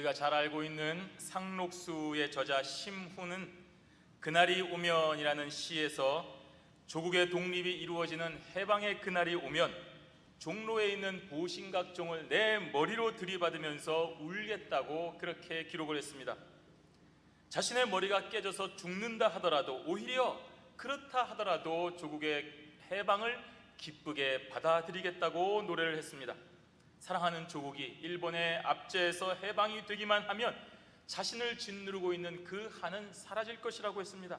우리가 잘 알고 있는 상록수의 저자 심훈은 그날이 오면이라는 시에서 조국의 독립이 이루어지는 해방의 그날이 오면 종로에 있는 보신각종을 내 머리로 들이받으면서 울겠다고 그렇게 기록을 했습니다. 자신의 머리가 깨져서 죽는다 하더라도, 오히려 그렇다 하더라도 조국의 해방을 기쁘게 받아들이겠다고 노래를 했습니다. 사랑하는 조국이 일본의 압제에서 해방이 되기만 하면 자신을 짓누르고 있는 그 한은 사라질 것이라고 했습니다.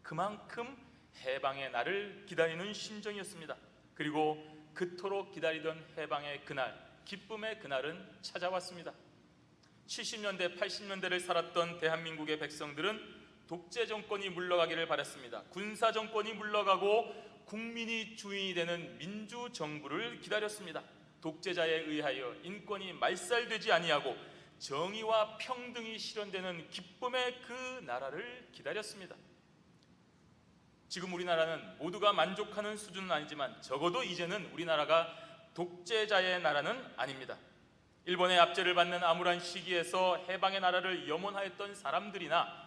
그만큼 해방의 날을 기다리는 심정이었습니다. 그리고 그토록 기다리던 해방의 그날, 기쁨의 그날은 찾아왔습니다. 70년대, 80년대를 살았던 대한민국의 백성들은 독재 정권이 물러가기를 바랐습니다. 군사 정권이 물러가고 국민이 주인이 되는 민주정부를 기다렸습니다. 독재자에 의하여 인권이 말살되지 아니하고 정의와 평등이 실현되는 기쁨의 그 나라를 기다렸습니다. 지금 우리나라는 모두가 만족하는 수준은 아니지만 적어도 이제는 우리나라가 독재자의 나라는 아닙니다. 일본의 압제를 받는 암울한 시기에서 해방의 나라를 염원하였던 사람들이나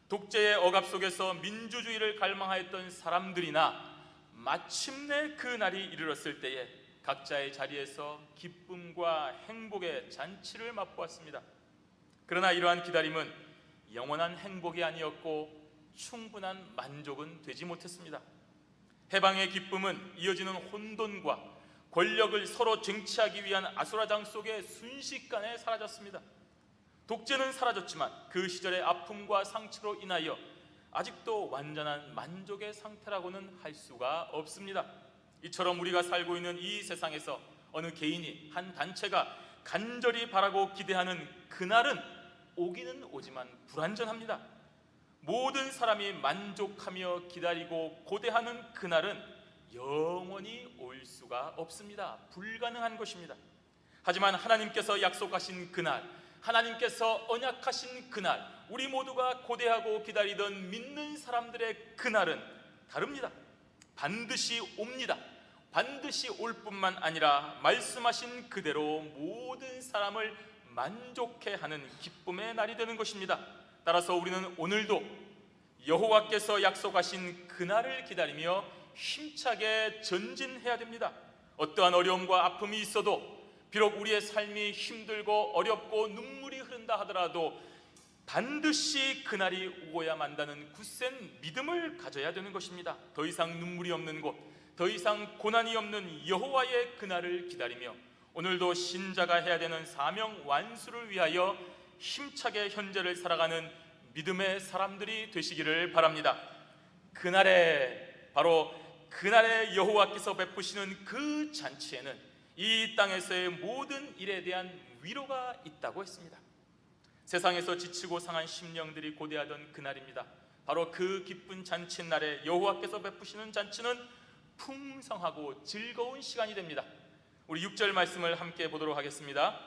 독재의 억압 속에서 민주주의를 갈망하였던 사람들이나 마침내 그 날이 이르렀을 때에 각자의 자리에서 기쁨과 행복의 잔치를 맛보았습니다. 그러나 이러한 기다림은 영원한 행복이 아니었고 충분한 만족은 되지 못했습니다. 해방의 기쁨은 이어지는 혼돈과 권력을 서로 쟁취하기 위한 아수라장 속에 순식간에 사라졌습니다. 독재는 사라졌지만 그 시절의 아픔과 상처로 인하여 아직도 완전한 만족의 상태라고는 할 수가 없습니다. 이처럼 우리가 살고 있는 이 세상에서 어느 개인이, 한 단체가 간절히 바라고 기대하는 그날은 오기는 오지만 불완전합니다. 모든 사람이 만족하며 기다리고 고대하는 그날은 영원히 올 수가 없습니다. 불가능한 것입니다. 하지만 하나님께서 약속하신 그날, 하나님께서 언약하신 그날, 우리 모두가 고대하고 기다리던 믿는 사람들의 그날은 다릅니다. 반드시 옵니다. 반드시 올 뿐만 아니라 말씀하신 그대로 모든 사람을 만족해 하는 기쁨의 날이 되는 것입니다. 따라서 우리는 오늘도 여호와께서 약속하신 그날을 기다리며 힘차게 전진해야 됩니다. 어떠한 어려움과 아픔이 있어도, 비록 우리의 삶이 힘들고 어렵고 눈물이 흐른다 하더라도 반드시 그날이 오고야 만다는 굳센 믿음을 가져야 되는 것입니다. 더 이상 눈물이 없는 곳, 더 이상 고난이 없는 여호와의 그날을 기다리며 오늘도 신자가 해야 되는 사명 완수를 위하여 힘차게 현재를 살아가는 믿음의 사람들이 되시기를 바랍니다. 그날에, 바로 그날에 여호와께서 베푸시는 그 잔치에는 이 땅에서의 모든 일에 대한 위로가 있다고 했습니다. 세상에서 지치고 상한 심령들이 고대하던 그날입니다. 바로 그 기쁜 잔칫날에 여호와께서 베푸시는 잔치는 풍성하고 즐거운 시간이 됩니다. 우리 6절 말씀을 함께 보도록 하겠습니다.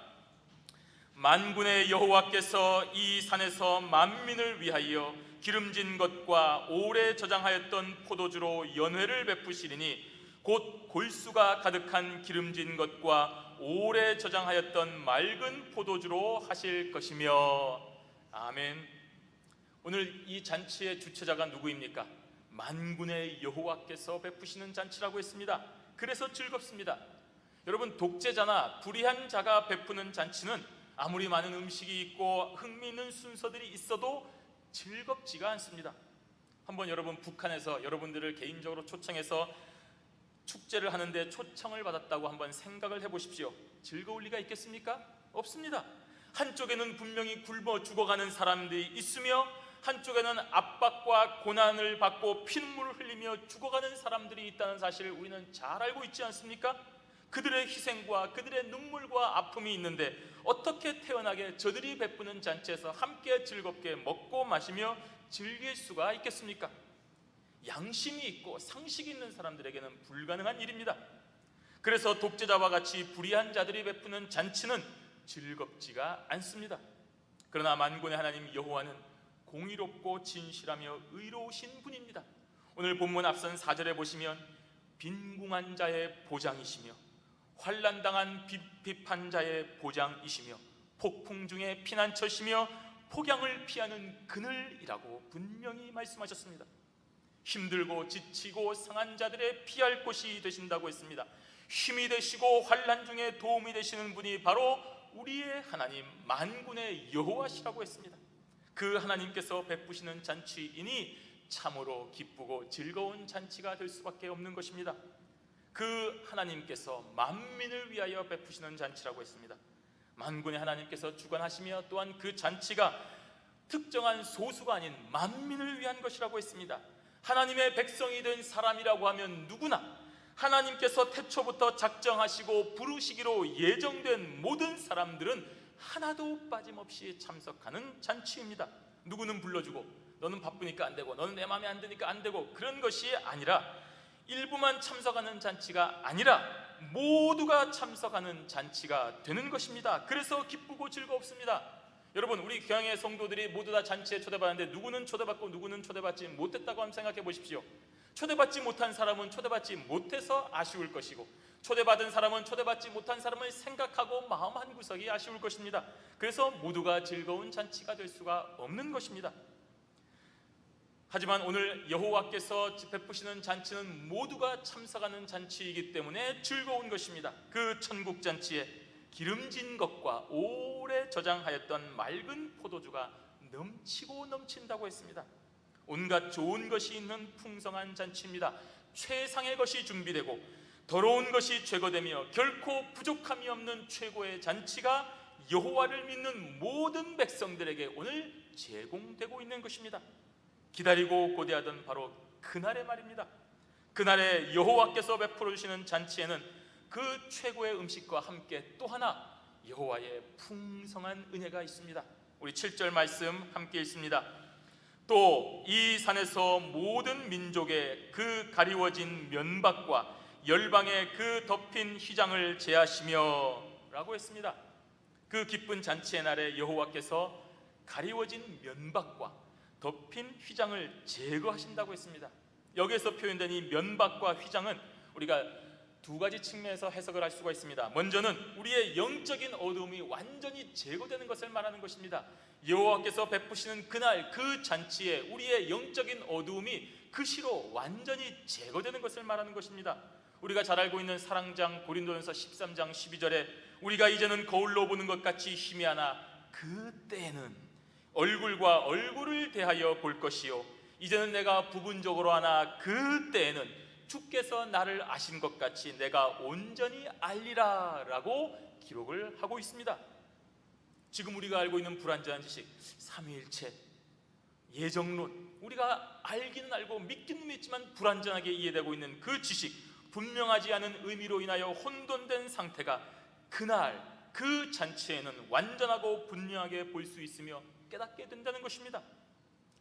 만군의 여호와께서 이 산에서 만민을 위하여 기름진 것과 오래 저장하였던 포도주로 연회를 베푸시리니 곧 골수가 가득한 기름진 것과 오래 저장하였던 맑은 포도주로 하실 것이며. 아멘. 오늘 이 잔치의 주체자가 누구입니까? 만군의 여호와께서 베푸시는 잔치라고 했습니다. 그래서 즐겁습니다. 여러분, 독재자나 불의한 자가 베푸는 잔치는 아무리 많은 음식이 있고 흥미있는 순서들이 있어도 즐겁지가 않습니다. 한번 여러분, 북한에서 여러분들을 개인적으로 초청해서 축제를 하는데 초청을 받았다고 한번 생각을 해보십시오. 즐거울 리가 있겠습니까? 없습니다. 한쪽에는 분명히 굶어 죽어가는 사람들이 있으며 한쪽에는 압박과 고난을 받고 피눈물을 흘리며 죽어가는 사람들이 있다는 사실을 우리는 잘 알고 있지 않습니까? 그들의 희생과 그들의 눈물과 아픔이 있는데 어떻게 태연하게 저들이 베푸는 잔치에서 함께 즐겁게 먹고 마시며 즐길 수가 있겠습니까? 양심이 있고 상식이 있는 사람들에게는 불가능한 일입니다. 그래서 독재자와 같이 불의한 자들이 베푸는 잔치는 즐겁지가 않습니다. 그러나 만군의 하나님 여호와는 공의롭고 진실하며 의로우신 분입니다. 오늘 본문 앞선 4절에 보시면 빈궁한 자의 보장이시며 환난당한 비판자의 보장이시며 폭풍 중에 피난처시며 폭양을 피하는 그늘이라고 분명히 말씀하셨습니다. 힘들고 지치고 상한 자들의 피할 곳이 되신다고 했습니다. 힘이 되시고 환난 중에 도움이 되시는 분이 바로 우리의 하나님 만군의 여호와시라고 했습니다. 그 하나님께서 베푸시는 잔치이니 참으로 기쁘고 즐거운 잔치가 될 수밖에 없는 것입니다. 그 하나님께서 만민을 위하여 베푸시는 잔치라고 했습니다. 만군의 하나님께서 주관하시며 또한 그 잔치가 특정한 소수가 아닌 만민을 위한 것이라고 했습니다. 하나님의 백성이 된 사람이라고 하면 누구나 하나님께서 태초부터 작정하시고 부르시기로 예정된 모든 사람들은 하나도 빠짐없이 참석하는 잔치입니다. 누구는 불러주고 너는 바쁘니까 안 되고 너는 내 마음에 안 드니까 안 되고 그런 것이 아니라 일부만 참석하는 잔치가 아니라 모두가 참석하는 잔치가 되는 것입니다. 그래서 기쁘고 즐겁습니다. 여러분, 우리 교양의 성도들이 모두 다 잔치에 초대받았는데 누구는 초대받고 누구는 초대받지 못했다고 한번 생각해 보십시오. 초대받지 못한 사람은 초대받지 못해서 아쉬울 것이고 초대받은 사람은 초대받지 못한 사람을 생각하고 마음 한구석이 아쉬울 것입니다. 그래서 모두가 즐거운 잔치가 될 수가 없는 것입니다. 하지만 오늘 여호와께서 베푸시는 잔치는 모두가 참석하는 잔치이기 때문에 즐거운 것입니다. 그 천국 잔치에 기름진 것과 오래 저장하였던 맑은 포도주가 넘치고 넘친다고 했습니다. 온갖 좋은 것이 있는 풍성한 잔치입니다. 최상의 것이 준비되고 더러운 것이 제거되며 결코 부족함이 없는 최고의 잔치가 여호와를 믿는 모든 백성들에게 오늘 제공되고 있는 것입니다. 기다리고 고대하던 바로 그날의 말입니다. 그날에 여호와께서 베풀어 주시는 잔치에는 그 최고의 음식과 함께 또 하나 여호와의 풍성한 은혜가 있습니다. 우리 7절 말씀 함께 읽습니다. 또 이 산에서 모든 민족의 그 가리워진 면박과 열방의 그 덮인 휘장을 제하시며 라고 했습니다. 그 기쁜 잔치의 날에 여호와께서 가리워진 면박과 덮인 휘장을 제거하신다고 했습니다. 여기에서 표현된 이 면박과 휘장은 우리가 두 가지 측면에서 해석을 할 수가 있습니다. 먼저는 우리의 영적인 어두움이 완전히 제거되는 것을 말하는 것입니다. 여호와께서 베푸시는 그날 그 잔치에 우리의 영적인 어두움이 그 시로 완전히 제거되는 것을 말하는 것입니다. 우리가 잘 알고 있는 사랑장 고린도전서 13장 12절에 우리가 이제는 거울로 보는 것 같이 희미하나 그때는 얼굴과 얼굴을 대하여 볼 것이요 이제는 내가 부분적으로 하나 그때에는 주께서 나를 아신 것 같이 내가 온전히 알리라 라고 기록을 하고 있습니다. 지금 우리가 알고 있는 불완전한 지식, 삼위일체, 예정론, 우리가 알기는 알고 믿기는 믿지만 불완전하게 이해되고 있는 그 지식, 분명하지 않은 의미로 인하여 혼돈된 상태가 그날 그 잔치에는 완전하고 분명하게 볼 수 있으며 깨닫게 된다는 것입니다.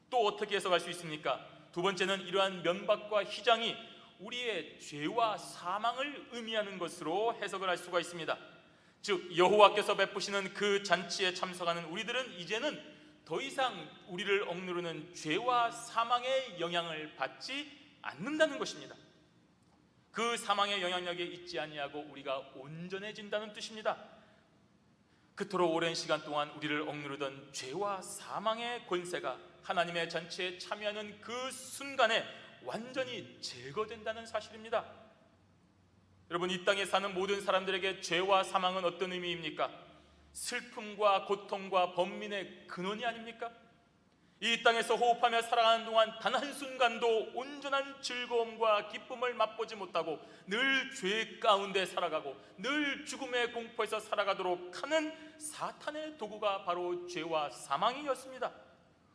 또 어떻게 해석할 수 있습니까? 두 번째는 이러한 면박과 휘장이 우리의 죄와 사망을 의미하는 것으로 해석을 할 수가 있습니다. 즉 여호와께서 베푸시는 그 잔치에 참석하는 우리들은 이제는 더 이상 우리를 억누르는 죄와 사망의 영향을 받지 않는다는 것입니다. 그 사망의 영향력에 있지 아니하고 우리가 온전해진다는 뜻입니다. 그토록 오랜 시간 동안 우리를 억누르던 죄와 사망의 권세가 하나님의 잔치에 참여하는 그 순간에 완전히 제거된다는 사실입니다. 여러분, 이 땅에 사는 모든 사람들에게 죄와 사망은 어떤 의미입니까? 슬픔과 고통과 번민의 근원이 아닙니까? 이 땅에서 호흡하며 살아가는 동안 단 한순간도 온전한 즐거움과 기쁨을 맛보지 못하고 늘 죄 가운데 살아가고 늘 죽음의 공포에서 살아가도록 하는 사탄의 도구가 바로 죄와 사망이었습니다.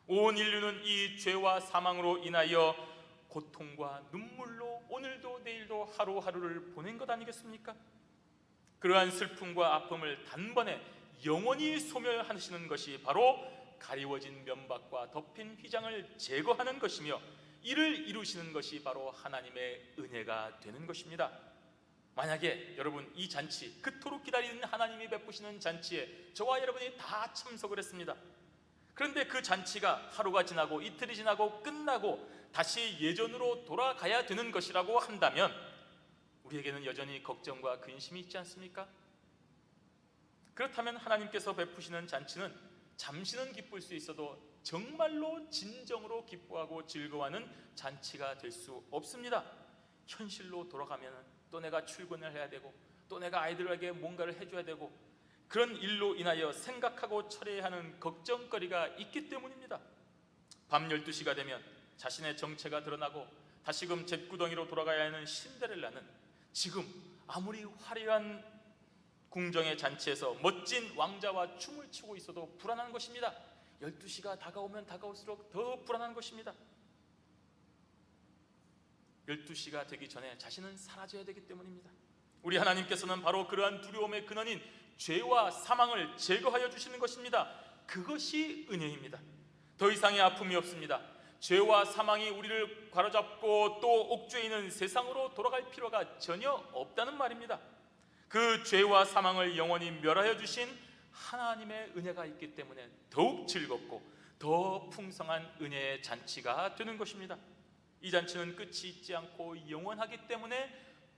온 인류는 이 죄와 사망으로 인하여 고통과 눈물로 오늘도 내일도 하루하루를 보낸 것 아니겠습니까? 그러한 슬픔과 아픔을 단번에 영원히 소멸하시는 것이 바로 가리워진 면박과 덮인 휘장을 제거하는 것이며 이를 이루시는 것이 바로 하나님의 은혜가 되는 것입니다. 만약에 여러분 이 잔치, 그토록 기다리는 하나님이 베푸시는 잔치에 저와 여러분이 다 참석을 했습니다. 그런데 그 잔치가 하루가 지나고 이틀이 지나고 끝나고 다시 예전으로 돌아가야 되는 것이라고 한다면 우리에게는 여전히 걱정과 근심이 있지 않습니까? 그렇다면 하나님께서 베푸시는 잔치는 잠시는 기쁠 수 있어도 정말로 진정으로 기뻐하고 즐거워하는 잔치가 될 수 없습니다. 현실로 돌아가면 또 내가 출근을 해야 되고 또 내가 아이들에게 뭔가를 해줘야 되고 그런 일로 인하여 생각하고 처리해야 하는 걱정거리가 있기 때문입니다. 밤 12시가 되면 자신의 정체가 드러나고 다시금 잿구덩이로 돌아가야 하는 신데렐라는 지금 아무리 화려한 궁정의 잔치에서 멋진 왕자와 춤을 추고 있어도 불안한 것입니다. 12시가 다가오면 다가올수록 더 불안한 것입니다. 12시가 되기 전에 자신은 사라져야 되기 때문입니다. 우리 하나님께서는 바로 그러한 두려움의 근원인 죄와 사망을 제거하여 주시는 것입니다. 그것이 은혜입니다. 더 이상의 아픔이 없습니다. 죄와 사망이 우리를 가로잡고 또 옥죄에 있는 세상으로 돌아갈 필요가 전혀 없다는 말입니다. 그 죄와 사망을 영원히 멸하여 주신 하나님의 은혜가 있기 때문에 더욱 즐겁고 더 풍성한 은혜의 잔치가 되는 것입니다. 이 잔치는 끝이 있지 않고 영원하기 때문에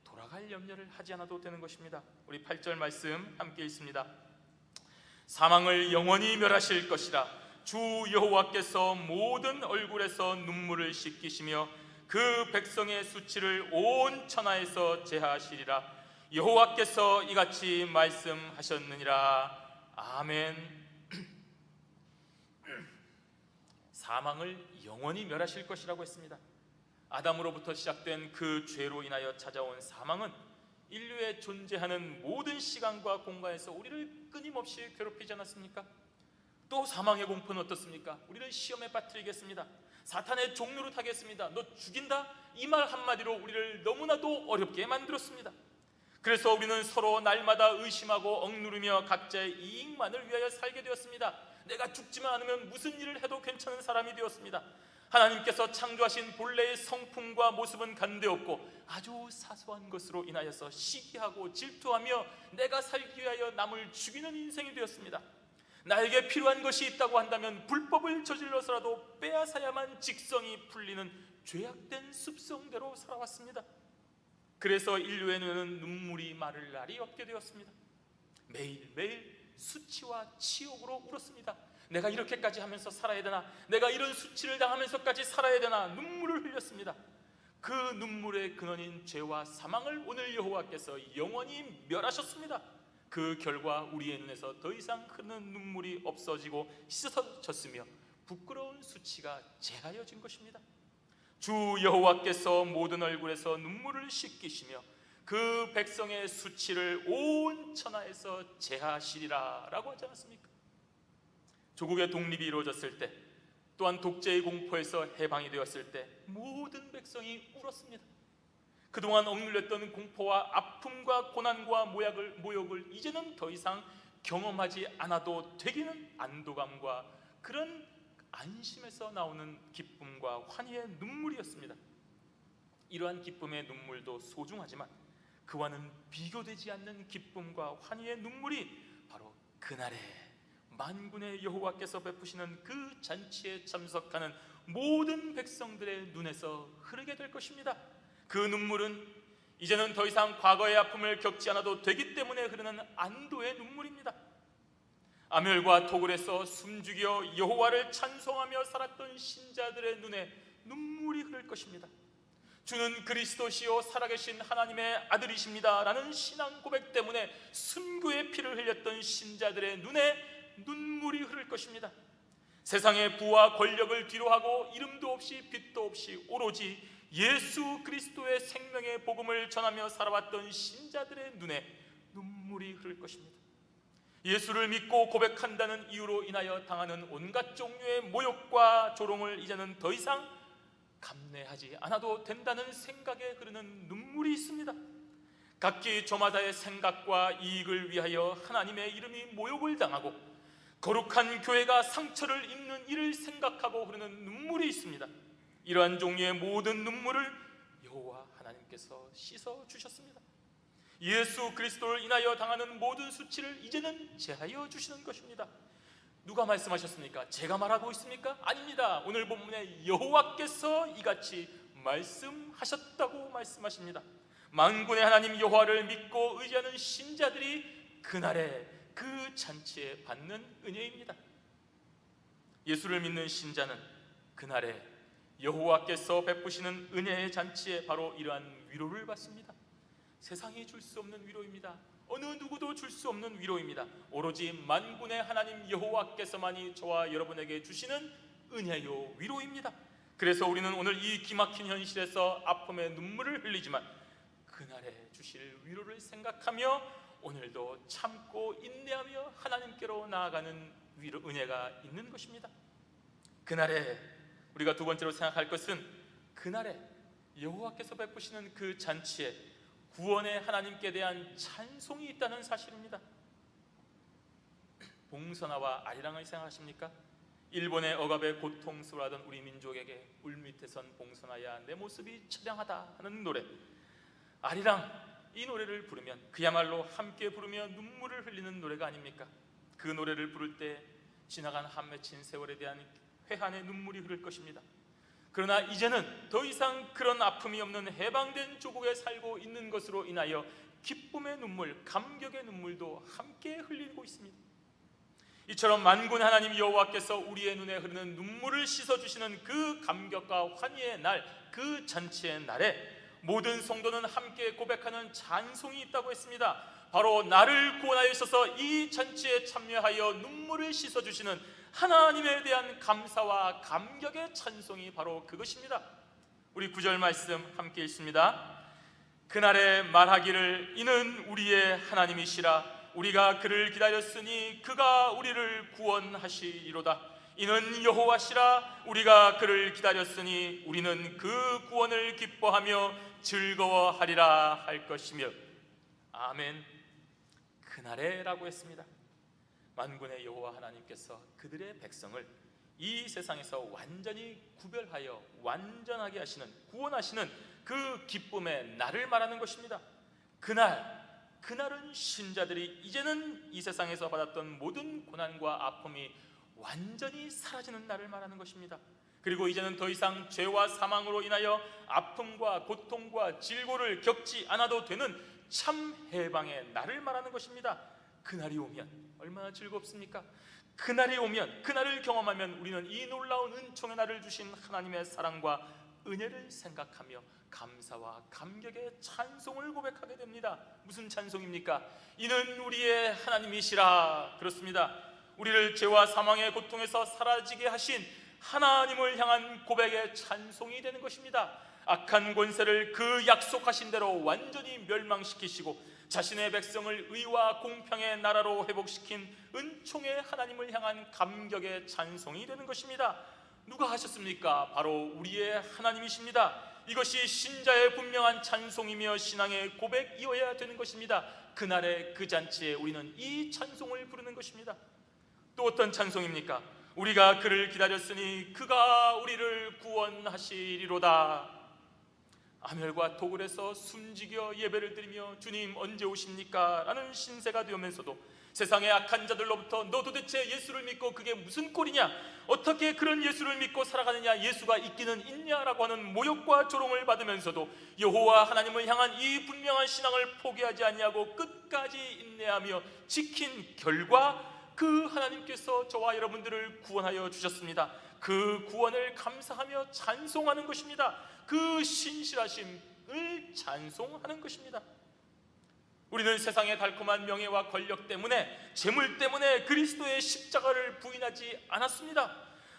돌아갈 염려를 하지 않아도 되는 것입니다. 우리 8절 말씀 함께 있습니다. 사망을 영원히 멸하실 것이라 주 여호와께서 모든 얼굴에서 눈물을 씻기시며 그 백성의 수치를 온 천하에서 제하시리라. 여호와께서 이같이 말씀하셨느니라. 아멘. 사망을 영원히 멸하실 것이라고 했습니다. 아담으로부터 시작된 그 죄로 인하여 찾아온 사망은 인류에 존재하는 모든 시간과 공간에서 우리를 끊임없이 괴롭히지 않았습니까? 또 사망의 공포는 어떻습니까? 우리를 시험에 빠뜨리겠습니다. 사탄의 종로로 타겠습니다. 너 죽인다? 이 말 한마디로 우리를 너무나도 어렵게 만들었습니다. 그래서 우리는 서로 날마다 의심하고 억누르며 각자의 이익만을 위하여 살게 되었습니다. 내가 죽지만 않으면 무슨 일을 해도 괜찮은 사람이 되었습니다. 하나님께서 창조하신 본래의 성품과 모습은 간대없고 아주 사소한 것으로 인하여서 시기하고 질투하며 내가 살기 위하여 남을 죽이는 인생이 되었습니다. 나에게 필요한 것이 있다고 한다면 불법을 저질러서라도 빼앗아야만 직성이 풀리는 죄악된 습성대로 살아왔습니다. 그래서 인류의 눈에는 눈물이 마를 날이 없게 되었습니다. 매일매일 수치와 치욕으로 울었습니다. 내가 이렇게까지 하면서 살아야 되나? 내가 이런 수치를 당하면서까지 살아야 되나? 눈물을 흘렸습니다. 그 눈물의 근원인 죄와 사망을 오늘 여호와께서 영원히 멸하셨습니다. 그 결과 우리의 눈에서 더 이상 흐르는 눈물이 없어지고 씻어졌으며 부끄러운 수치가 제하여진 것입니다. 주 여호와께서 모든 얼굴에서 눈물을 씻기시며 그 백성의 수치를 온 천하에서 제하시리라 라고 하지 않았습니까? 조국의 독립이 이루어졌을 때 또한 독재의 공포에서 해방이 되었을 때 모든 백성이 울었습니다. 그동안 억눌렸던 공포와 아픔과 고난과 모욕을 이제는 더 이상 경험하지 않아도 되기는 안도감과 그런 안심에서 나오는 기쁨과 환희의 눈물이었습니다. 이러한 기쁨의 눈물도 소중하지만 그와는 비교되지 않는 기쁨과 환희의 눈물이 바로 그날에 만군의 여호와께서 베푸시는 그 잔치에 참석하는 모든 백성들의 눈에서 흐르게 될 것입니다. 그 눈물은 이제는 더 이상 과거의 아픔을 겪지 않아도 되기 때문에 흐르는 안도의 눈물입니다. 아멜과 토굴에서 숨죽여 여호와를 찬송하며 살았던 신자들의 눈에 눈물이 흐를 것입니다. 주는 그리스도시요 살아계신 하나님의 아들이십니다 라는 신앙 고백 때문에 순교의 피를 흘렸던 신자들의 눈에 눈물이 흐를 것입니다. 세상의 부와 권력을 뒤로하고 이름도 없이 빛도 없이 오로지 예수 그리스도의 생명의 복음을 전하며 살아왔던 신자들의 눈에 눈물이 흐를 것입니다. 예수를 믿고 고백한다는 이유로 인하여 당하는 온갖 종류의 모욕과 조롱을 이제는 더 이상 감내하지 않아도 된다는 생각에 흐르는 눈물이 있습니다. 각기 저마다의 생각과 이익을 위하여 하나님의 이름이 모욕을 당하고 거룩한 교회가 상처를 입는 일을 생각하고 흐르는 눈물이 있습니다. 이러한 종류의 모든 눈물을 여호와 하나님께서 씻어 주셨습니다. 예수 그리스도를 인하여 당하는 모든 수치를 이제는 제하여 주시는 것입니다. 누가 말씀하셨습니까? 제가 말하고 있습니까? 아닙니다. 오늘 본문에 여호와께서 이같이 말씀하셨다고 말씀하십니다. 만군의 하나님 여호와를 믿고 의지하는 신자들이 그날에 그 잔치에 받는 은혜입니다. 예수를 믿는 신자는 그날에 여호와께서 베푸시는 은혜의 잔치에 바로 이러한 위로를 받습니다. 세상이 줄 수 없는 위로입니다. 어느 누구도 줄 수 없는 위로입니다. 오로지 만군의 하나님 여호와께서만이 저와 여러분에게 주시는 은혜요 위로입니다. 그래서 우리는 오늘 이 기막힌 현실에서 아픔의 눈물을 흘리지만 그날에 주실 위로를 생각하며 오늘도 참고 인내하며 하나님께로 나아가는 위로, 은혜가 있는 것입니다. 그날에 우리가 두 번째로 생각할 것은 그날에 여호와께서 베푸시는 그 잔치에 구원의 하나님께 대한 찬송이 있다는 사실입니다. 봉선화와 아리랑을 생각하십니까? 일본의 억압에 고통스러워하던 우리 민족에게 울밑에 선 봉선화야 내 모습이 처량하다 하는 노래, 아리랑, 이 노래를 부르면 그야말로 함께 부르며 눈물을 흘리는 노래가 아닙니까? 그 노래를 부를 때 지나간 한 맺힌 세월에 대한 회한의 눈물이 흐를 것입니다. 그러나 이제는 더 이상 그런 아픔이 없는 해방된 조국에 살고 있는 것으로 인하여 기쁨의 눈물, 감격의 눈물도 함께 흘리고 있습니다. 이처럼 만군 하나님 여호와께서 우리의 눈에 흐르는 눈물을 씻어주시는 그 감격과 환희의 날, 그 잔치의 날에 모든 성도는 함께 고백하는 찬송이 있다고 했습니다. 바로 나를 구원하여 주셔서 이 잔치에 참여하여 눈물을 씻어주시는 하나님에 대한 감사와 감격의 찬송이 바로 그것입니다. 우리 9절 말씀 함께 읽습니다. 그날에 말하기를 이는 우리의 하나님이시라. 우리가 그를 기다렸으니 그가 우리를 구원하시리로다. 이는 여호와시라. 우리가 그를 기다렸으니 우리는 그 구원을 기뻐하며 즐거워하리라 할 것이며. 아멘. 그날에 라고 했습니다. 만군의 여호와 하나님께서 그들의 백성을 이 세상에서 완전히 구별하여 완전하게 하시는, 구원하시는 그 기쁨의 날을 말하는 것입니다. 그날은 신자들이 이제는 이 세상에서 받았던 모든 고난과 아픔이 완전히 사라지는 날을 말하는 것입니다. 그리고 이제는 더 이상 죄와 사망으로 인하여 아픔과 고통과 질고를 겪지 않아도 되는 참 해방의 날을 말하는 것입니다. 그날이 오면 얼마나 즐겁습니까? 그날이 오면, 그날을 경험하면 우리는 이 놀라운 은총의 날을 주신 하나님의 사랑과 은혜를 생각하며 감사와 감격의 찬송을 고백하게 됩니다. 무슨 찬송입니까? 이는 우리의 하나님이시라. 그렇습니다. 우리를 죄와 사망의 고통에서 사라지게 하신 하나님을 향한 고백의 찬송이 되는 것입니다. 악한 권세를 그 약속하신 대로 완전히 멸망시키시고 자신의 백성을 의와 공평의 나라로 회복시킨 은총의 하나님을 향한 감격의 찬송이 되는 것입니다. 누가 하셨습니까? 바로 우리의 하나님이십니다. 이것이 신자의 분명한 찬송이며 신앙의 고백이어야 되는 것입니다. 그날의 그 잔치에 우리는 이 찬송을 부르는 것입니다. 또 어떤 찬송입니까? 우리가 그를 기다렸으니 그가 우리를 구원하시리로다. 아멜과 도굴에서 숨지겨 예배를 드리며 주님 언제 오십니까? 라는 신세가 되면서도 세상의 악한 자들로부터 너 도대체 예수를 믿고 그게 무슨 꼴이냐? 어떻게 그런 예수를 믿고 살아가느냐? 예수가 있기는 있냐라고 하는 모욕과 조롱을 받으면서도 여호와 하나님을 향한 이 분명한 신앙을 포기하지 아니하고 끝까지 인내하며 지킨 결과 그 하나님께서 저와 여러분들을 구원하여 주셨습니다. 그 구원을 감사하며 찬송하는 것입니다. 그 신실하심을 찬송하는 것입니다. 우리는 세상의 달콤한 명예와 권력 때문에, 재물 때문에 그리스도의 십자가를 부인하지 않았습니다.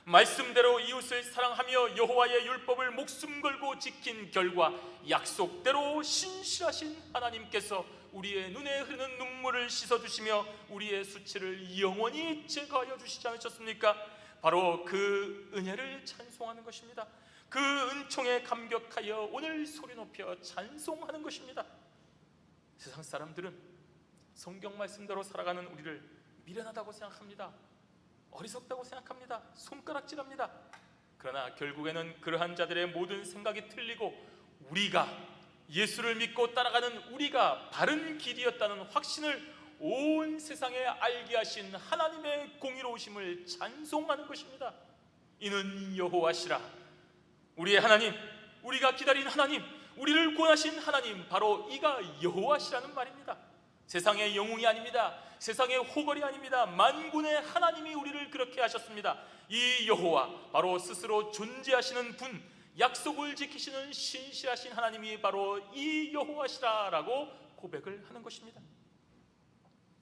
말씀대로 이웃을 사랑하며 여호와의 율법을 목숨 걸고 지킨 결과 약속대로 신실하신 하나님께서 우리의 눈에 흐르는 눈물을 씻어주시며 우리의 수치를 영원히 제거하여 주시지 않으셨습니까? 바로 그 은혜를 찬송하는 것입니다. 그 은총에 감격하여 오늘 소리 높여 찬송하는 것입니다. 세상 사람들은 성경 말씀대로 살아가는 우리를 미련하다고 생각합니다. 어리석다고 생각합니다. 손가락질합니다. 그러나 결국에는 그러한 자들의 모든 생각이 틀리고 우리가 예수를 믿고 따라가는 우리가 바른 길이었다는 확신을 온 세상에 알게 하신 하나님의 공의로우심을 찬송하는 것입니다. 이는 여호와시라. 우리의 하나님, 우리가 기다린 하나님, 우리를 구원하신 하나님, 바로 이가 여호와시라는 말입니다. 세상의 영웅이 아닙니다. 세상의 호걸이 아닙니다. 만군의 하나님이 우리를 그렇게 하셨습니다. 이 여호와, 바로 스스로 존재하시는 분, 약속을 지키시는 신실하신 하나님이 바로 이 여호와시라라고 고백을 하는 것입니다.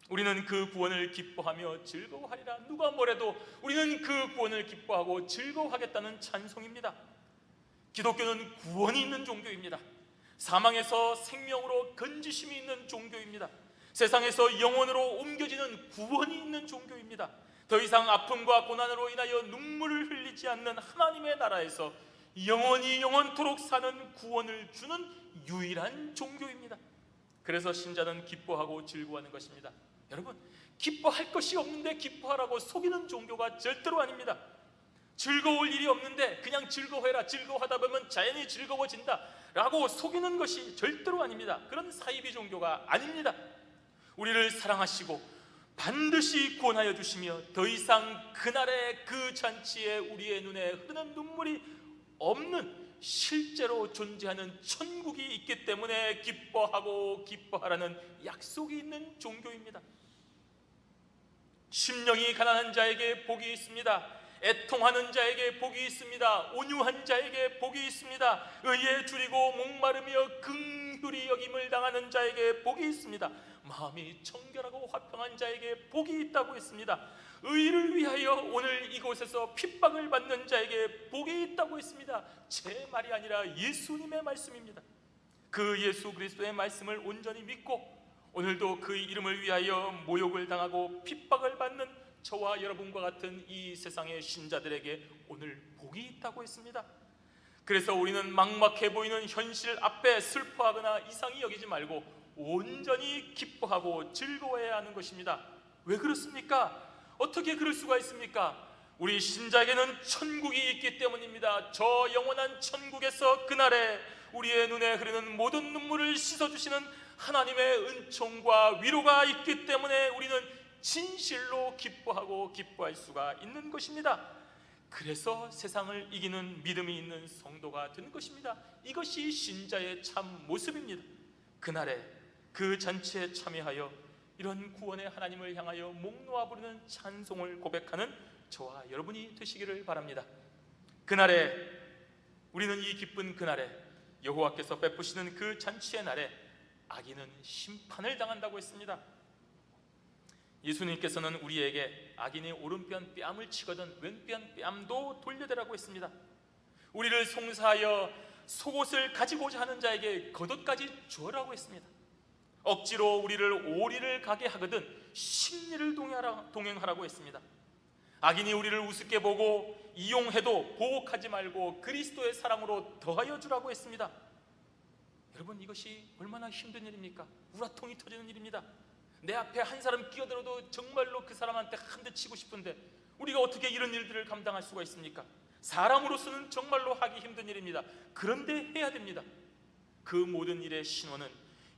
우리는 그 구원을 기뻐하며 즐거워하리라. 누가 뭐래도 우리는 그 구원을 기뻐하고 즐거워하겠다는 찬송입니다. 기독교는 구원이 있는 종교입니다. 사망에서 생명으로 건지심이 있는 종교입니다. 세상에서 영원으로 옮겨지는 구원이 있는 종교입니다. 더 이상 아픔과 고난으로 인하여 눈물을 흘리지 않는 하나님의 나라에서 영원히 영원토록 사는 구원을 주는 유일한 종교입니다. 그래서 신자는 기뻐하고 즐거워하는 것입니다. 여러분, 기뻐할 것이 없는데 기뻐하라고 속이는 종교가 절대로 아닙니다. 즐거울 일이 없는데 그냥 즐거워해라, 즐거워하다 보면 자연히 즐거워진다 라고 속이는 것이 절대로 아닙니다. 그런 사이비 종교가 아닙니다. 우리를 사랑하시고 반드시 구원하여 주시며 더 이상 그날의 그 잔치에 우리의 눈에 흐르는 눈물이 없는 실제로 존재하는 천국이 있기 때문에 기뻐하고 기뻐하라는 약속이 있는 종교입니다. 심령이 가난한 자에게 복이 있습니다. 애통하는 자에게 복이 있습니다. 온유한 자에게 복이 있습니다. 의에 줄이고 목마르며 긍휼히 여김을 당하는 자에게 복이 있습니다. 마음이 청결하고 화평한 자에게 복이 있다고 했습니다. 의를 위하여 오늘 이곳에서 핍박을 받는 자에게 복이 있다고 했습니다. 제 말이 아니라 예수님의 말씀입니다. 그 예수 그리스도의 말씀을 온전히 믿고 오늘도 그 이름을 위하여 모욕을 당하고 핍박을 받는 저와 여러분과 같은 이 세상의 신자들에게 오늘 복이 있다고 했습니다. 그래서 우리는 막막해 보이는 현실 앞에 슬퍼하거나 이상히 여기지 말고 온전히 기뻐하고 즐거워해야 하는 것입니다. 왜 그렇습니까? 어떻게 그럴 수가 있습니까? 우리 신자에게는 천국이 있기 때문입니다. 저 영원한 천국에서 그날에 우리의 눈에 흐르는 모든 눈물을 씻어주시는 하나님의 은총과 위로가 있기 때문에 우리는 진실로 기뻐하고 기뻐할 수가 있는 것입니다. 그래서 세상을 이기는 믿음이 있는 성도가 되는 것입니다. 이것이 신자의 참 모습입니다. 그날에 그 잔치에 참여하여 이런 구원의 하나님을 향하여 목 놓아 부르는 찬송을 고백하는 저와 여러분이 되시기를 바랍니다. 그날에 우리는 이 기쁜 그날에 여호와께서 베푸시는 그 잔치의 날에 악인은 심판을 당한다고 했습니다. 예수님께서는 우리에게 악인의 오른편 뺨을 치거든 왼편 뺨도 돌려대라고 했습니다. 우리를 송사하여 속옷을 가지고자 하는 자에게 겉옷까지 주어라고 했습니다. 억지로 우리를 오리를 가게 하거든 십리를 동행하라고 했습니다. 악인이 우리를 우습게 보고 이용해도 보복하지 말고 그리스도의 사랑으로 더하여 주라고 했습니다. 여러분, 이것이 얼마나 힘든 일입니까? 우라통이 터지는 일입니다. 내 앞에 한 사람 끼어들어도 정말로 그 사람한테 한 대 치고 싶은데 우리가 어떻게 이런 일들을 감당할 수가 있습니까? 사람으로서는 정말로 하기 힘든 일입니다. 그런데 해야 됩니다. 그 모든 일의 신원은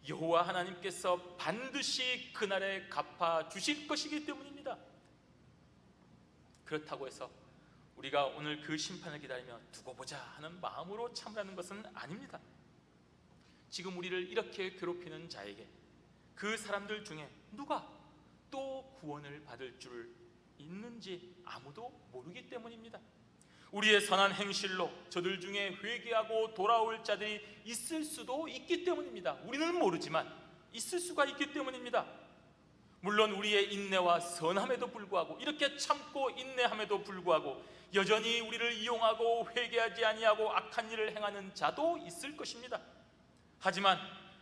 여호와 하나님께서 반드시 그날에 갚아 주실 것이기 때문입니다. 그렇다고 해서 우리가 오늘 그 심판을 기다리며 두고 보자 하는 마음으로 참으라는 것은 아닙니다. 지금 우리를 이렇게 괴롭히는 자에게 그 사람들 중에 누가 또 구원을 받을 줄 있는지 아무도 모르기 때문입니다. 우리의 선한 행실로 저들 중에 회개하고 돌아올 자들이 있을 수도 있기 때문입니다. 우리는 모르지만 있을 수가 있기 때문입니다. 물론 우리의 인내와 선함에도 불구하고, 이렇게 참고 인내함에도 불구하고 여전히 우리를 이용하고 회개하지 아니하고 악한 일을 행하는 자도 있을 것입니다. 하지만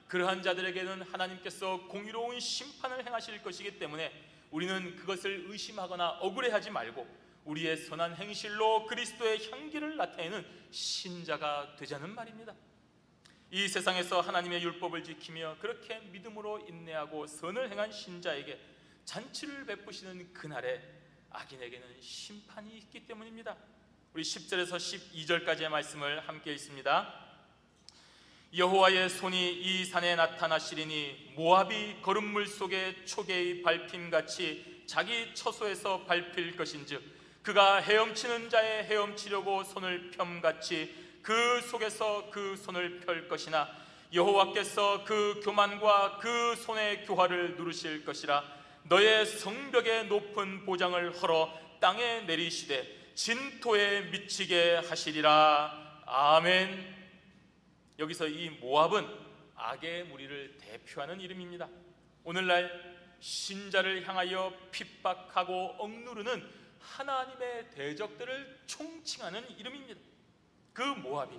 그러한 자들에게는 하나님께서 공의로운 심판을 행하실 것이기 때문에 우리는 그것을 의심하거나 억울해하지 말고 우리의 선한 행실로 그리스도의 향기를 나타내는 신자가 되자는 말입니다. 이 세상에서 하나님의 율법을 지키며 그렇게 믿음으로 인내하고 선을 행한 신자에게 잔치를 베푸시는 그날에 악인에게는 심판이 있기 때문입니다. 우리 10절에서 12절까지의 말씀을 함께 읽습니다. 여호와의 손이 이 산에 나타나시리니 모압이 거름물 속에 초계의 밟힘같이 자기 처소에서 밟힐 것인즉 그가 헤엄치는 자의 헤엄치려고 손을 펴같이 그 속에서 그 손을 펼 것이나 여호와께서 그 교만과 그 손의 교화를 누르실 것이라. 너의 성벽의 높은 보장을 헐어 땅에 내리시되 진토에 미치게 하시리라. 아멘. 여기서 이 모압은 악의 무리를 대표하는 이름입니다. 오늘날 신자를 향하여 핍박하고 억누르는 하나님의 대적들을 총칭하는 이름입니다. 그 모압이,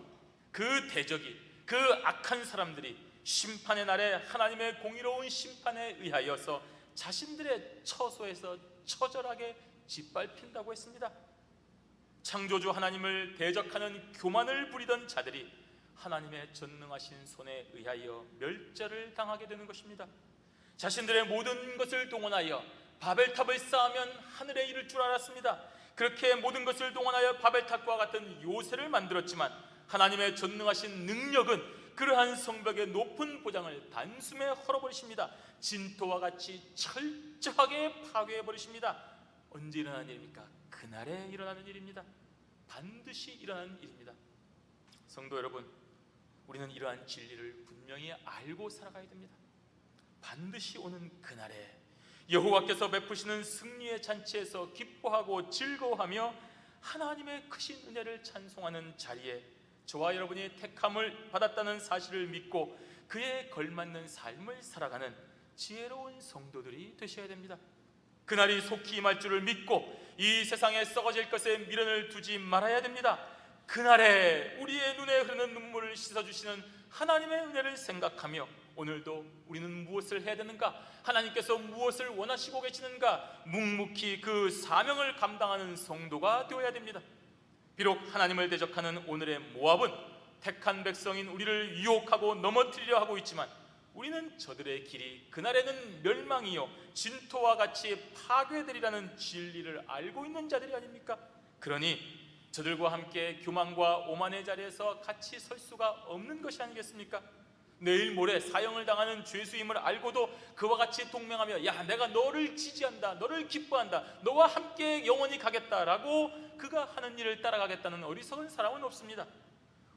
그 대적이, 그 악한 사람들이 심판의 날에 하나님의 공의로운 심판에 의하여서 자신들의 처소에서 처절하게 짓밟힌다고 했습니다. 창조주 하나님을 대적하는 교만을 부리던 자들이 하나님의 전능하신 손에 의하여 멸절을 당하게 되는 것입니다. 자신들의 모든 것을 동원하여 바벨탑을 쌓으면 하늘에 이를 줄 알았습니다. 그렇게 모든 것을 동원하여 바벨탑과 같은 요새를 만들었지만 하나님의 전능하신 능력은 그러한 성벽의 높은 보장을 단숨에 헐어버리십니다. 진토와 같이 철저하게 파괴해버리십니다. 언제 일어나는 일입니까? 그날에 일어나는 일입니다. 반드시 일어나는 일입니다. 성도 여러분, 우리는 이러한 진리를 분명히 알고 살아가야 됩니다. 반드시 오는 그날에 여호와께서 베푸시는 승리의 잔치에서 기뻐하고 즐거워하며 하나님의 크신 은혜를 찬송하는 자리에 저와 여러분이 택함을 받았다는 사실을 믿고 그에 걸맞는 삶을 살아가는 지혜로운 성도들이 되셔야 됩니다. 그날이 속히 임할 줄을 믿고 이 세상에 썩어질 것에 미련을 두지 말아야 됩니다. 그날에 우리의 눈에 흐르는 눈물을 씻어주시는 하나님의 은혜를 생각하며 오늘도 우리는 무엇을 해야 되는가? 하나님께서 무엇을 원하시고 계시는가? 묵묵히 그 사명을 감당하는 성도가 되어야 됩니다. 비록 하나님을 대적하는 오늘의 모압은 택한 백성인 우리를 유혹하고 넘어뜨리려 하고 있지만 우리는 저들의 길이 그날에는 멸망이요 진토와 같이 파괴되리라는 진리를 알고 있는 자들이 아닙니까? 그러니 저들과 함께 교만과 오만의 자리에서 같이 설 수가 없는 것이 아니겠습니까? 내일 모레 사형을 당하는 죄수임을 알고도 그와 같이 동맹하며 야, 내가 너를 지지한다, 너를 기뻐한다, 너와 함께 영원히 가겠다라고 그가 하는 일을 따라가겠다는 어리석은 사람은 없습니다.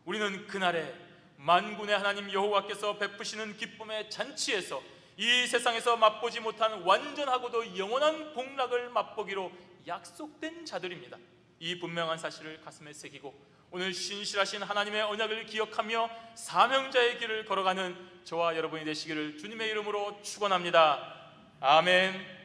우리는 그날에 만군의 하나님 여호와께서 베푸시는 기쁨의 잔치에서 이 세상에서 맛보지 못한 완전하고도 영원한 복락을 맛보기로 약속된 자들입니다. 이 분명한 사실을 가슴에 새기고 오늘 신실하신 하나님의 언약을 기억하며 사명자의 길을 걸어가는 저와 여러분이 되시기를 주님의 이름으로 축원합니다. 아멘.